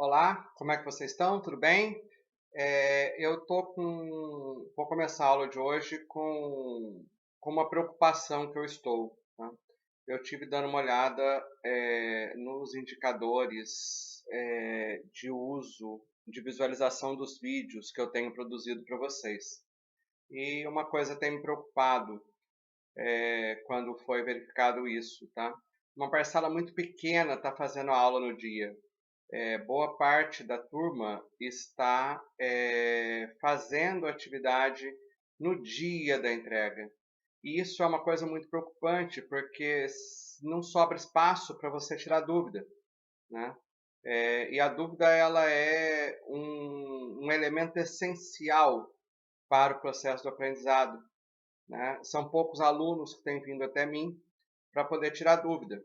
Olá, como é que vocês estão? Tudo bem? Vou começar a aula de hoje com uma preocupação que eu estou, tá? Eu tive dando uma olhada nos indicadores de uso, de visualização dos vídeos que eu tenho produzido para vocês. E uma coisa tem me preocupado quando foi verificado isso, tá? Uma parcela muito pequena está fazendo a aula no dia. Boa parte da turma está fazendo atividade no dia da entrega. E isso é uma coisa muito preocupante, porque não sobra espaço para você tirar dúvida, né? E a dúvida ela é um elemento essencial para o processo do aprendizado, né? São poucos alunos que têm vindo até mim para poder tirar dúvida.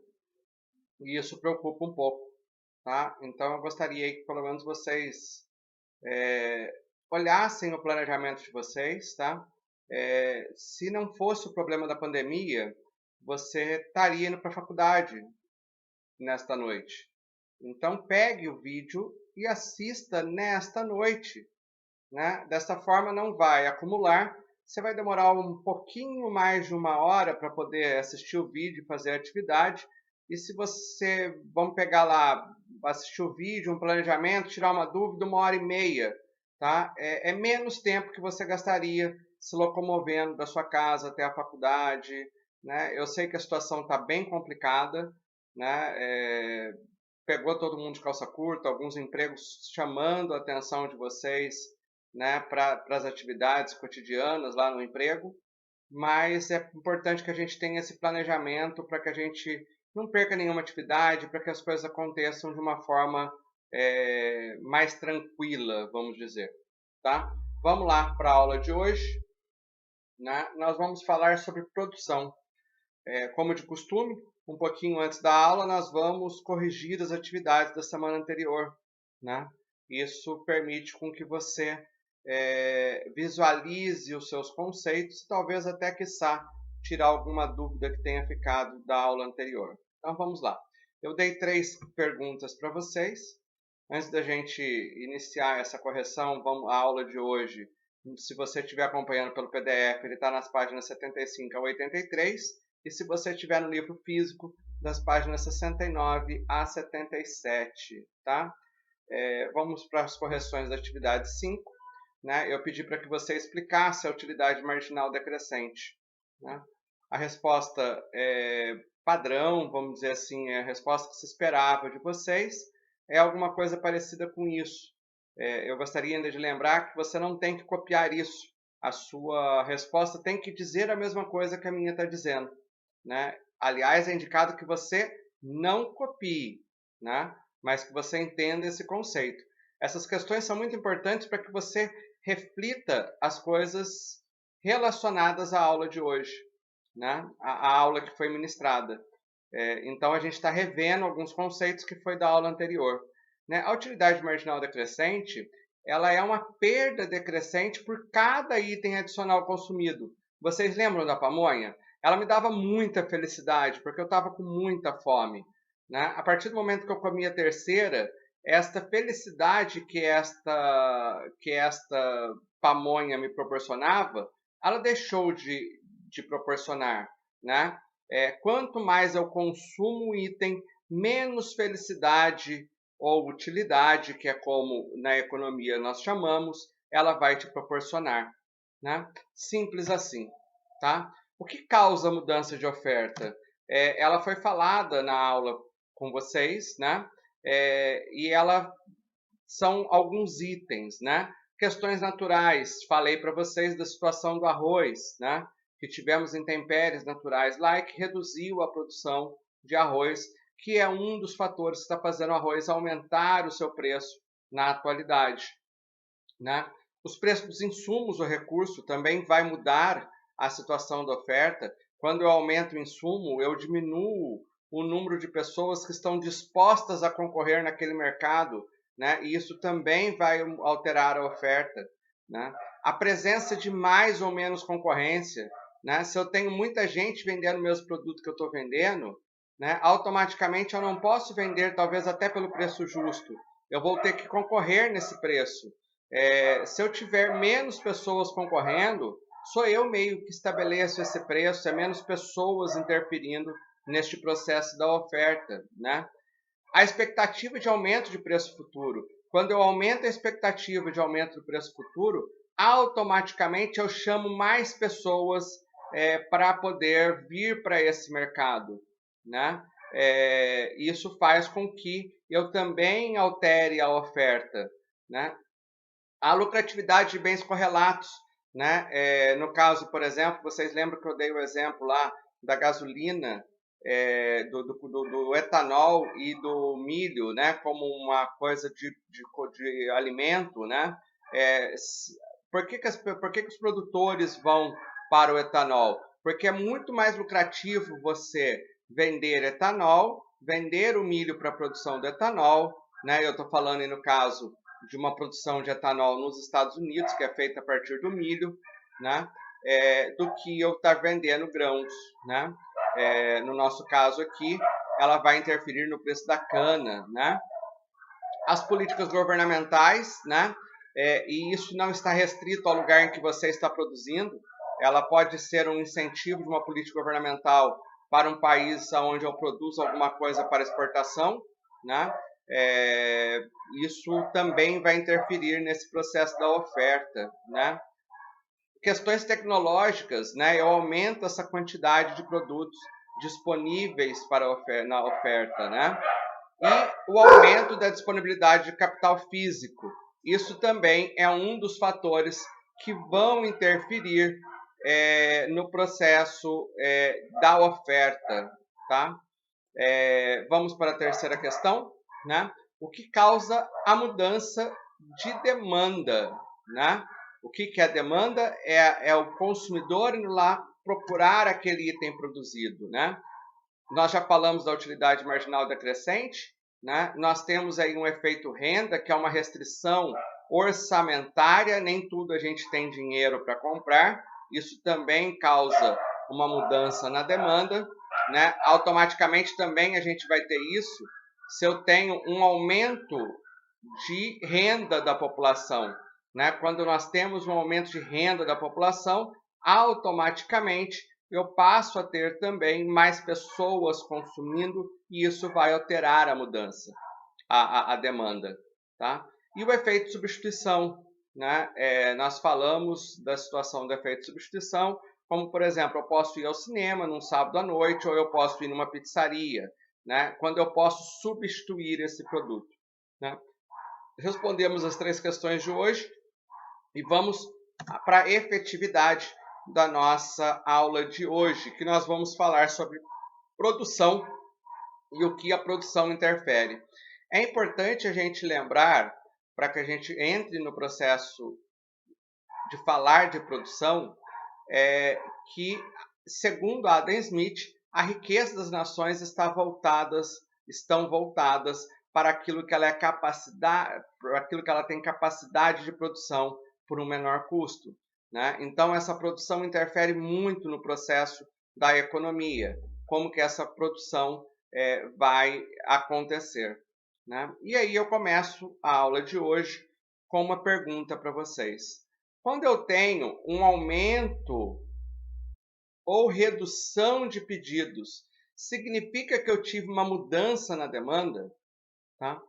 E isso preocupa um pouco, tá? Então eu gostaria que pelo menos vocês olhassem o planejamento de vocês, tá? Se não fosse o problema da pandemia, você estaria indo para a faculdade nesta noite. Então pegue o vídeo e assista nesta noite, né? Dessa forma não vai acumular. Você vai demorar um pouquinho mais de uma hora para poder assistir o vídeo e fazer a atividade. E se você, vamos pegar lá, assistir o vídeo, um planejamento, tirar uma dúvida, uma hora e meia, tá? É menos tempo que você gastaria se locomovendo da sua casa até a faculdade, né? Eu sei que a situação está bem complicada, né? Pegou todo mundo de calça curta, alguns empregos chamando a atenção de vocês, né, para as atividades cotidianas lá no emprego, mas é importante que a gente tenha esse planejamento para que a gente não perca nenhuma atividade, para que as coisas aconteçam de uma forma mais tranquila, vamos dizer, tá? Vamos lá para a aula de hoje, né? Nós vamos falar sobre produção. Como de costume, um pouquinho antes da aula, nós vamos corrigir as atividades da semana anterior, né? Isso permite com que você visualize os seus conceitos e talvez até, quiçá, tirar alguma dúvida que tenha ficado da aula anterior. Então, vamos lá. Eu dei 3 perguntas para vocês. Antes da gente iniciar essa correção, a aula de hoje, se você estiver acompanhando pelo PDF, ele está nas páginas 75 a 83. E se você estiver no livro físico, das páginas 69 a 77, tá? Vamos para as correções da atividade 5. Né? Eu pedi para que você explicasse a utilidade marginal decrescente, né? A resposta padrão, vamos dizer assim, a resposta que se esperava de vocês, é alguma coisa parecida com isso. Eu gostaria ainda de lembrar que você não tem que copiar isso. A sua resposta tem que dizer a mesma coisa que a minha está dizendo, né? Aliás, é indicado que você não copie, né? Mas que você entenda esse conceito. Essas questões são muito importantes para que você reflita as coisas relacionadas à aula de hoje, né? A aula que foi ministrada. Então, a gente está revendo alguns conceitos que foi da aula anterior, né? A utilidade marginal decrescente, ela é uma perda decrescente por cada item adicional consumido. Vocês lembram da pamonha? Ela me dava muita felicidade, porque eu estava com muita fome, né? A partir do momento que eu comi a terceira, esta felicidade que esta pamonha me proporcionava, ela deixou de proporcionar, né? Quanto mais eu consumo o item, menos felicidade ou utilidade, que é como na economia nós chamamos, ela vai te proporcionar, né? Simples assim, tá? O que causa a mudança de oferta? Ela foi falada na aula com vocês, né? E ela são alguns itens, né? Questões naturais, falei para vocês da situação do arroz, né? Que tivemos intempéries naturais lá e que reduziu a produção de arroz, que é um dos fatores que está fazendo o arroz aumentar o seu preço na atualidade, né? Os preços dos insumos, o recurso, também vai mudar a situação da oferta. Quando eu aumento o insumo, eu diminuo o número de pessoas que estão dispostas a concorrer naquele mercado, né? E isso também vai alterar a oferta, né? A presença de mais ou menos concorrência, né? Se eu tenho muita gente vendendo meus produtos que eu estou vendendo, né? Automaticamente eu não posso vender, talvez até pelo preço justo, eu vou ter que concorrer nesse preço. Se eu tiver menos pessoas concorrendo, sou eu meio que estabeleço esse preço, é menos pessoas interferindo neste processo da oferta, né? A expectativa de aumento de preço futuro. Quando eu aumento a expectativa de aumento do preço futuro, automaticamente eu chamo mais pessoas para poder vir para esse mercado, né? Isso faz com que eu também altere a oferta, né? A lucratividade de bens correlatos, né? No caso, por exemplo, vocês lembram que eu dei o exemplo lá da gasolina, do etanol e do milho, né? Como uma coisa de alimento, né? É, por que que os produtores vão para o etanol? Porque é muito mais lucrativo você vender etanol, vender o milho para a produção do etanol, né? Eu estou falando aí no caso de uma produção de etanol nos Estados Unidos, que é feita a partir do milho, né? Do que eu estar vendendo grãos, né? No nosso caso aqui, ela vai interferir no preço da cana, né? As políticas governamentais, né? E isso não está restrito ao lugar em que você está produzindo. Ela pode ser um incentivo de uma política governamental para um país onde eu produzo alguma coisa para exportação, né? Isso também vai interferir nesse processo da oferta, né? Questões tecnológicas, né? Eu aumento essa quantidade de produtos disponíveis na oferta, né? E o aumento da disponibilidade de capital físico. Isso também é um dos fatores que vão interferir no processo da oferta, tá? Vamos para a terceira questão, né? O que causa a mudança de demanda, né? O que é demanda? É o consumidor indo lá procurar aquele item produzido, né? Nós já falamos da utilidade marginal decrescente, né? Nós temos aí um efeito renda, que é uma restrição orçamentária, nem tudo a gente tem dinheiro para comprar, isso também causa uma mudança na demanda, né? Automaticamente também a gente vai ter isso se eu tenho um aumento de renda da população, né? Quando nós temos um aumento de renda da população, automaticamente eu passo a ter também mais pessoas consumindo e isso vai alterar a mudança, a demanda, tá? E o efeito de substituição, né? Nós falamos da situação do efeito de substituição, como por exemplo, eu posso ir ao cinema num sábado à noite ou eu posso ir numa pizzaria, né? Quando eu posso substituir esse produto, né? Respondemos as 3 questões de hoje e vamos para a efetividade da nossa aula de hoje, que nós vamos falar sobre produção e o que a produção interfere. É importante a gente lembrar, para que a gente entre no processo de falar de produção, que, segundo Adam Smith, a riqueza das nações estão voltadas para aquilo que ela é capacidade, para aquilo que ela tem capacidade de produção por um menor custo, né? Então essa produção interfere muito no processo da economia, como que essa produção vai acontecer, né? E aí eu começo a aula de hoje com uma pergunta para vocês. Quando eu tenho um aumento ou redução de pedidos, significa que eu tive uma mudança na demanda? Tá?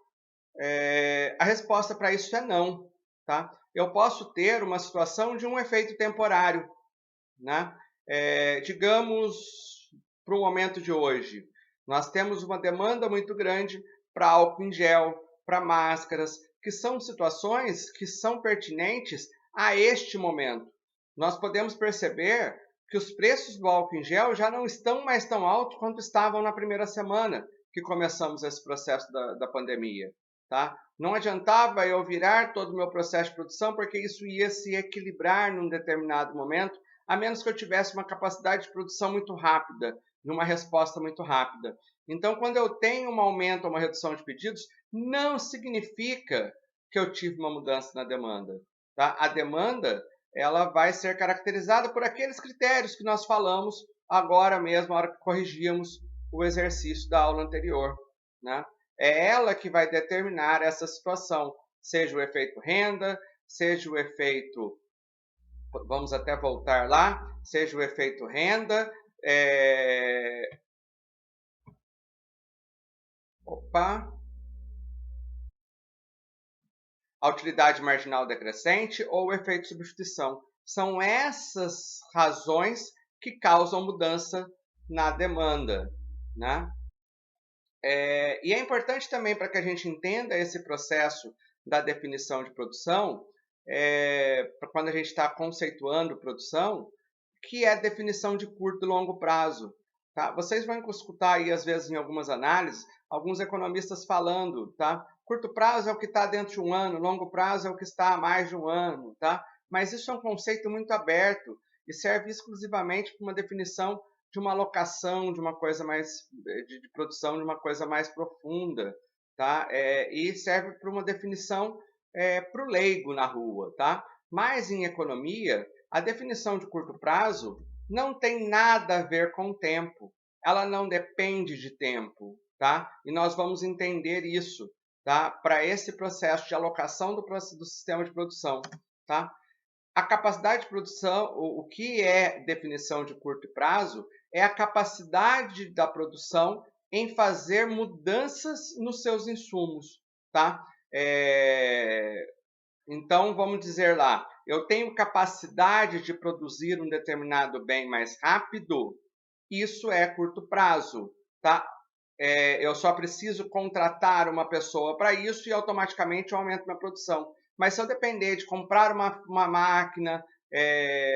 A resposta para isso é não. Tá? Eu posso ter uma situação de um efeito temporário. Né? Digamos, para o momento de hoje, nós temos uma demanda muito grande para álcool em gel, para máscaras, que são situações que são pertinentes a este momento. Nós podemos perceber que os preços do álcool em gel já não estão mais tão altos quanto estavam na primeira semana que começamos esse processo da pandemia. Tá? Não adiantava eu virar todo o meu processo de produção, porque isso ia se equilibrar num determinado momento, a menos que eu tivesse uma capacidade de produção muito rápida, de uma resposta muito rápida. Então, quando eu tenho um aumento ou uma redução de pedidos, não significa que eu tive uma mudança na demanda. Tá? A demanda ela vai ser caracterizada por aqueles critérios que nós falamos agora mesmo, na hora que corrigíamos o exercício da aula anterior. Né? é ela que vai determinar essa situação, seja o efeito renda, seja o efeito, vamos até voltar lá, seja o efeito renda, a utilidade marginal decrescente ou o efeito substituição. São essas razões que causam mudança na demanda, né? E é importante também para que a gente entenda esse processo da definição de produção, quando a gente está conceituando produção, que é definição de curto e longo prazo. Tá? Vocês vão escutar aí, às vezes, em algumas análises, alguns economistas falando, tá? Curto prazo é o que está dentro de um ano, longo prazo é o que está há mais de um ano, tá? Mas isso é um conceito muito aberto e serve exclusivamente para uma definição de uma alocação, de uma coisa mais de produção, de uma coisa mais profunda, tá? E serve para uma definição para o leigo na rua, tá? Mas em economia, a definição de curto prazo não tem nada a ver com tempo. Ela não depende de tempo, tá? E nós vamos entender isso, tá? Para esse processo de alocação do sistema de produção, tá? A capacidade de produção, o que é definição de curto prazo, é a capacidade da produção em fazer mudanças nos seus insumos, tá? Então, vamos dizer lá, eu tenho capacidade de produzir um determinado bem mais rápido, isso é curto prazo, tá? Eu só preciso contratar uma pessoa para isso e automaticamente eu aumento minha produção. Mas se eu depender de comprar uma máquina,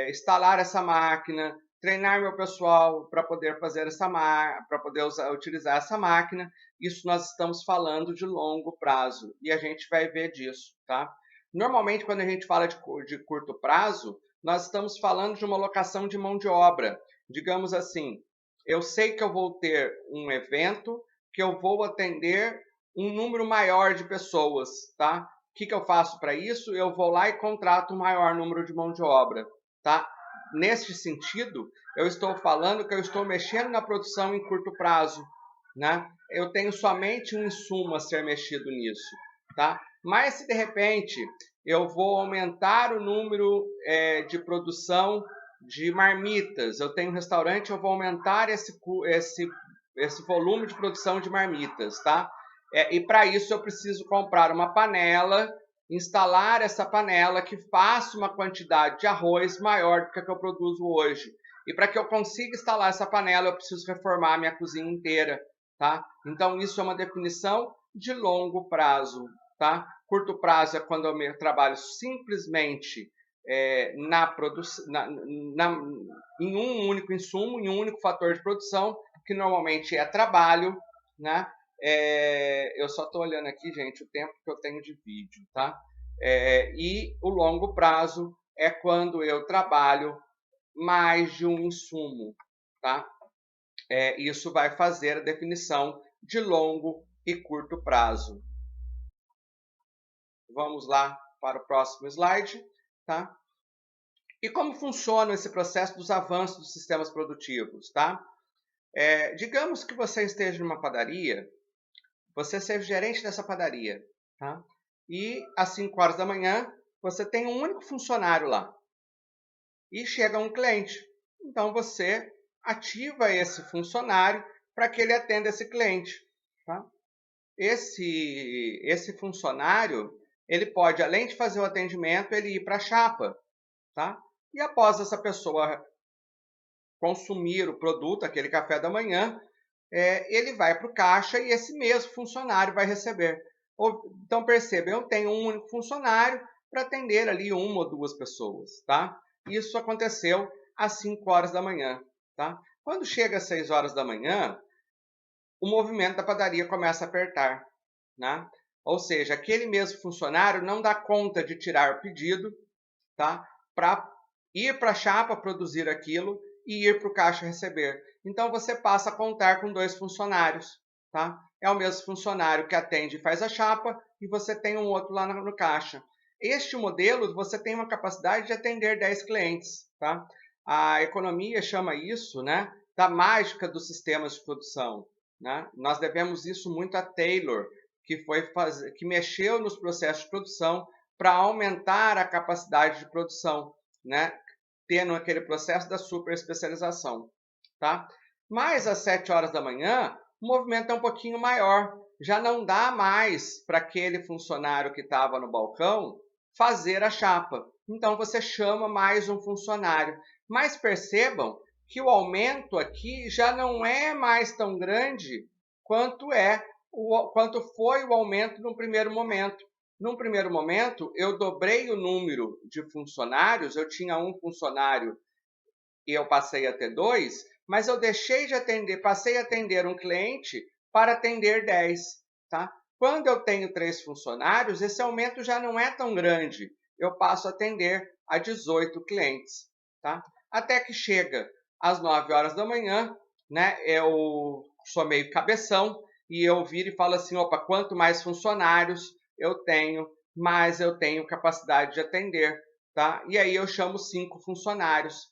instalar essa máquina, treinar meu pessoal para poder fazer essa para poder utilizar essa máquina, isso nós estamos falando de longo prazo e a gente vai ver disso, tá? Normalmente, quando a gente fala de curto prazo, nós estamos falando de uma alocação de mão de obra. Digamos assim, eu sei que eu vou ter um evento que eu vou atender um número maior de pessoas, tá? O que eu faço para isso? Eu vou lá e contrato um maior número de mão de obra, tá? Neste sentido, eu estou falando que eu estou mexendo na produção em curto prazo, né? Eu tenho somente um insumo a ser mexido nisso, tá? Mas se de repente eu vou aumentar o número de produção de marmitas, eu tenho um restaurante, eu vou aumentar esse volume de produção de marmitas, tá? E para isso eu preciso comprar uma panela, instalar essa panela que faça uma quantidade de arroz maior do que a que eu produzo hoje. E para que eu consiga instalar essa panela, eu preciso reformar a minha cozinha inteira, tá? Então isso é uma definição de longo prazo, tá? Curto prazo é quando eu trabalho simplesmente em um único insumo, em um único fator de produção, que normalmente é trabalho, né? Eu só estou olhando aqui, gente, o tempo que eu tenho de vídeo, tá? E o longo prazo é quando eu trabalho mais de um insumo, tá? Isso vai fazer a definição de longo e curto prazo. Vamos lá para o próximo slide, tá? E como funciona esse processo dos avanços dos sistemas produtivos, tá? Digamos que você esteja numa padaria, você seja gerente dessa padaria, tá? E às 5 horas da manhã, você tem um único funcionário lá. E chega um cliente. Então, você ativa esse funcionário para que ele atenda esse cliente, tá? Esse funcionário, ele pode, além de fazer o atendimento, ele ir para a chapa, tá? E após essa pessoa consumir o produto, aquele café da manhã, ele vai para o caixa e esse mesmo funcionário vai receber. Então, perceba, eu tenho um único funcionário para atender ali uma ou duas pessoas, tá? Isso aconteceu às 5 horas da manhã, tá? Quando chega às 6 horas da manhã, o movimento da padaria começa a apertar, né? Ou seja, aquele mesmo funcionário não dá conta de tirar o pedido, tá? Para ir para a chapa produzir aquilo e ir para o caixa receber. Então você passa a contar com 2 funcionários, tá? É o mesmo funcionário que atende e faz a chapa e você tem um outro lá no caixa. Este modelo você tem uma capacidade de atender 10 clientes, tá? A economia chama isso, né, da mágica dos sistemas de produção. né? Nós devemos isso muito a Taylor, que mexeu nos processos de produção para aumentar a capacidade de produção, né? Tendo aquele processo da superespecialização, tá? Mas às 7 horas da manhã, o movimento é um pouquinho maior. Já não dá mais para aquele funcionário que estava no balcão fazer a chapa. Então você chama mais um funcionário. Mas percebam que o aumento aqui já não é mais tão grande quanto foi o aumento no primeiro momento. Num primeiro momento, eu dobrei o número de funcionários, eu tinha um funcionário e eu passei a ter 2, mas eu deixei de atender, passei a atender um cliente para atender 10, tá? Quando eu tenho 3 funcionários, esse aumento já não é tão grande. Eu passo a atender a 18 clientes, tá? Até que chega às 9 horas da manhã, né? Eu sou meio cabeção e eu viro e falo assim, opa, quanto mais funcionários eu tenho, mais eu tenho capacidade de atender, tá? E aí eu chamo 5 funcionários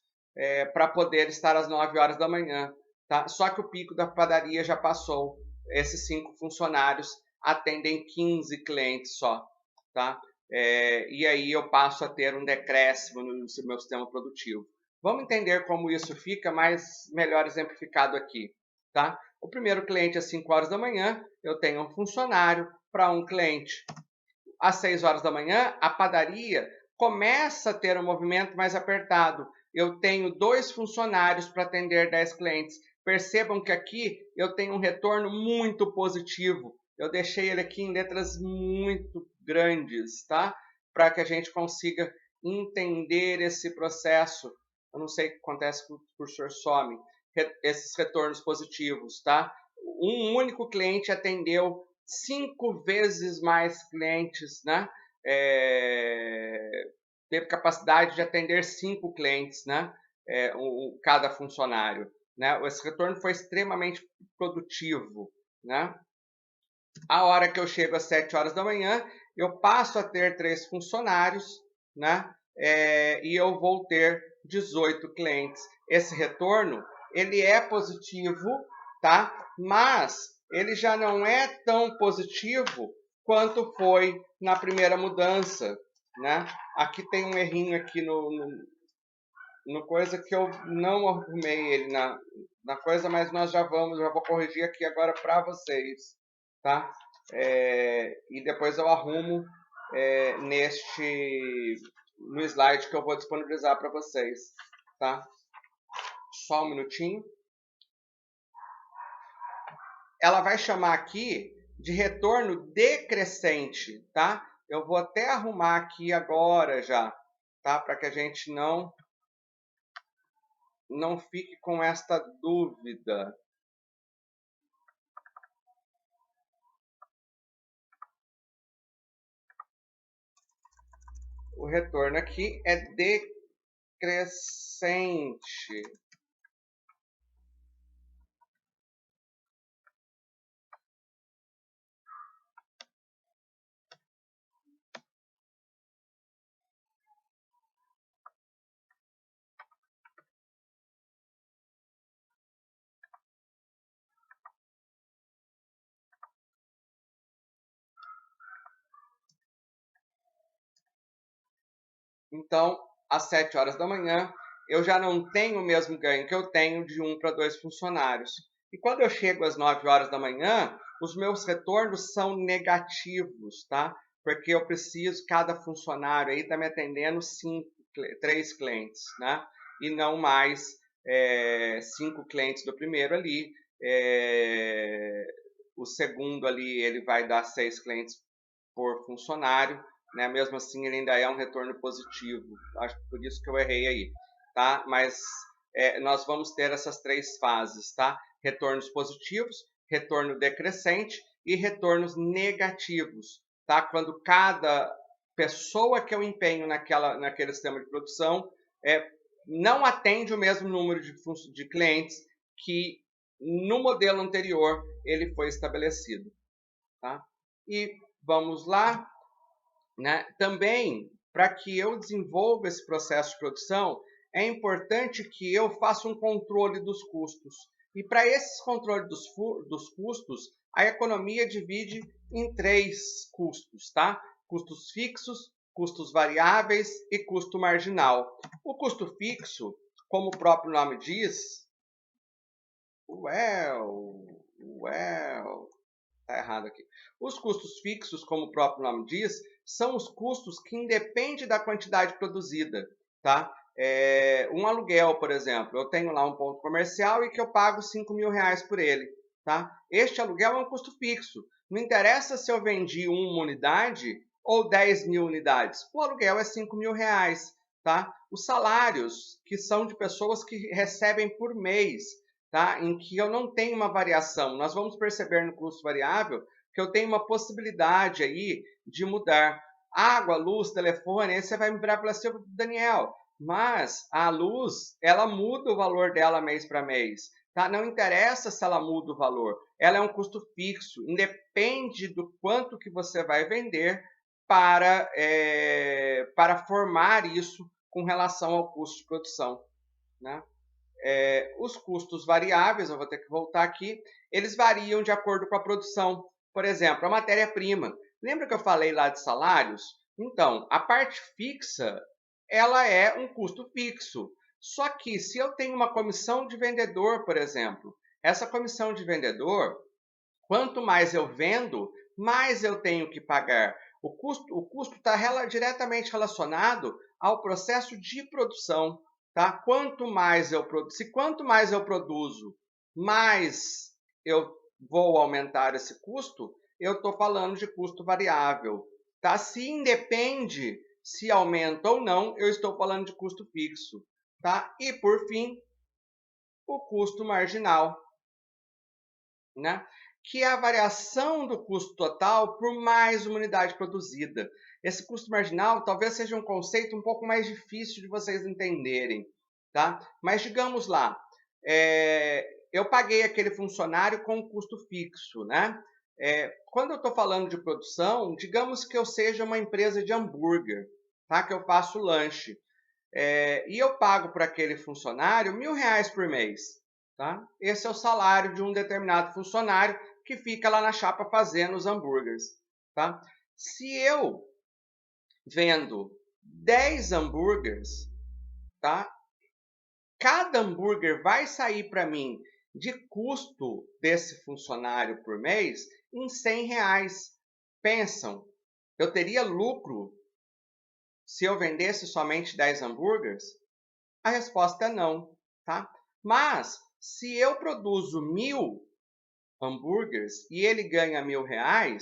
para poder estar às 9 horas da manhã. Tá? Só que o pico da padaria já passou. Esses 5 funcionários atendem 15 clientes só. Tá? E aí eu passo a ter um decréscimo no meu sistema produtivo. Vamos entender como isso fica melhor exemplificado aqui. Tá? O primeiro cliente às 5 horas da manhã, eu tenho um funcionário para um cliente. Às 6 horas da manhã, a padaria começa a ter um movimento mais apertado. Eu tenho 2 funcionários para atender 10 clientes. Percebam que aqui eu tenho um retorno muito positivo. Eu deixei ele aqui em letras muito grandes, tá? Para que a gente consiga entender esse processo. Eu não sei o que acontece com o cursor some. Esses retornos positivos, tá? Um único cliente atendeu 5 vezes mais clientes, né? Teve capacidade de atender 5 clientes, né? Cada funcionário, né? Esse retorno foi extremamente produtivo, né? A hora que eu chego às 7 horas da manhã, eu passo a ter 3 funcionários, né? E eu vou ter 18 clientes. Esse retorno, ele é positivo, tá? Mas ele já não é tão positivo quanto foi na primeira mudança, né? Aqui tem um errinho aqui no coisa que eu não arrumei ele na coisa, mas já vou corrigir aqui agora para vocês, tá? E depois eu arrumo no slide que eu vou disponibilizar para vocês, tá? Só um minutinho. Ela vai chamar aqui de retorno decrescente, tá? Eu vou até arrumar aqui agora já, tá? Para que a gente não fique com esta dúvida. O retorno aqui é decrescente. Então, às 7 horas da manhã, eu já não tenho o mesmo ganho que eu tenho de 1 para 2 funcionários. E quando eu chego às 9 horas da manhã, os meus retornos são negativos, tá? Porque eu preciso, cada funcionário aí está me atendendo 3 clientes, né? E não mais 5 clientes do primeiro ali. O segundo ali, ele vai dar 6 clientes por funcionário, né? Mesmo assim, ele ainda é um retorno positivo. Acho que por isso que eu errei aí, tá? Mas nós vamos ter essas 3 fases, tá? Retornos positivos, retorno decrescente e retornos negativos, tá? Quando cada pessoa que eu empenho naquele sistema de produção não atende o mesmo número de clientes que no modelo anterior ele foi estabelecido, tá? E vamos lá, né? Também, para que eu desenvolva esse processo de produção, é importante que eu faça um controle dos custos. E para esses controles dos custos, a economia divide em 3 custos, tá? Custos fixos, custos variáveis e custo marginal. O custo fixo, como o próprio nome diz, tá errado aqui. Os custos fixos, como o próprio nome diz, são os custos que independem da quantidade produzida, tá? Um aluguel, por exemplo, eu tenho lá um ponto comercial e que eu pago R$5.000 por ele, tá? Este aluguel é um custo fixo. Não interessa se eu vendi uma unidade ou 10.000 unidades. O aluguel é R$5.000, tá? Os salários, que são de pessoas que recebem por mês, tá? Em que eu não tenho uma variação. Nós vamos perceber no custo variável que eu tenho uma possibilidade aí de mudar. Água, luz, telefone, aí você vai me virar e falar assim, Daniel, mas a luz, ela muda o valor dela mês para mês. Tá? Não interessa se ela muda o valor. Ela é um custo fixo. Independe do quanto que você vai vender para formar isso com relação ao custo de produção, né? Os custos variáveis, eu vou ter que voltar aqui, eles variam de acordo com a produção. Por exemplo, a matéria-prima. Lembra que eu falei lá de salários? Então, a parte fixa, ela é um custo fixo. Só que se eu tenho uma comissão de vendedor, por exemplo, essa comissão de vendedor, quanto mais eu vendo, mais eu tenho que pagar. O custo está diretamente relacionado ao processo de produção, tá? Quanto mais eu produzo, mais eu vou aumentar esse custo. Eu estou falando de custo variável, tá? Se independe se aumenta ou não, eu estou falando de custo fixo, tá? E por fim, o custo marginal, né? Que é a variação do custo total por mais uma unidade produzida. Esse custo marginal talvez seja um conceito um pouco mais difícil de vocês entenderem, tá? Mas digamos lá, eu paguei aquele funcionário com um custo fixo, né? Quando eu estou falando de produção, digamos que eu seja uma empresa de hambúrguer, tá? Que eu faço lanche. E eu pago para aquele funcionário R$1.000 por mês. Tá? Esse é o salário de um determinado funcionário que fica lá na chapa fazendo os hambúrgueres. Tá? Se eu vendo 10 hambúrgueres, tá? Cada hambúrguer vai sair para mim de custo desse funcionário por mês em R$100. Pensam, eu teria lucro se eu vendesse somente 10 hambúrgueres? A resposta é não, tá? Mas, se eu produzo 1.000 hambúrgueres e ele ganha R$1.000,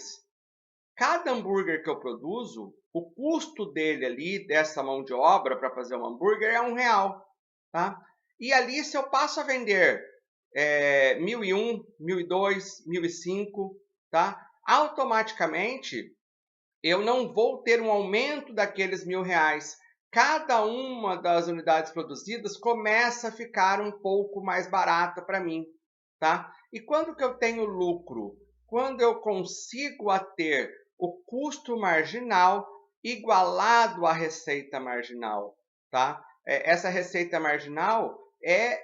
cada hambúrguer que eu produzo, o custo dele ali, dessa mão de obra para fazer um hambúrguer é R$1, tá? E ali, se eu passo a vender 1.001, 1.002, 1.005, tá? Automaticamente, eu não vou ter um aumento daqueles R$1.000. Cada uma das unidades produzidas começa a ficar um pouco mais barata para mim, tá? E quando que eu tenho lucro? Quando eu consigo ter o custo marginal igualado à receita marginal, tá? Essa receita marginal é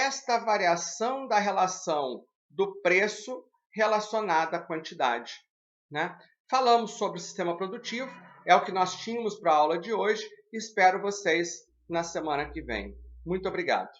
esta variação da relação do preço relacionada à quantidade, né? Falamos sobre o sistema produtivo, é o que nós tínhamos para a aula de hoje. Espero vocês na semana que vem. Muito obrigado.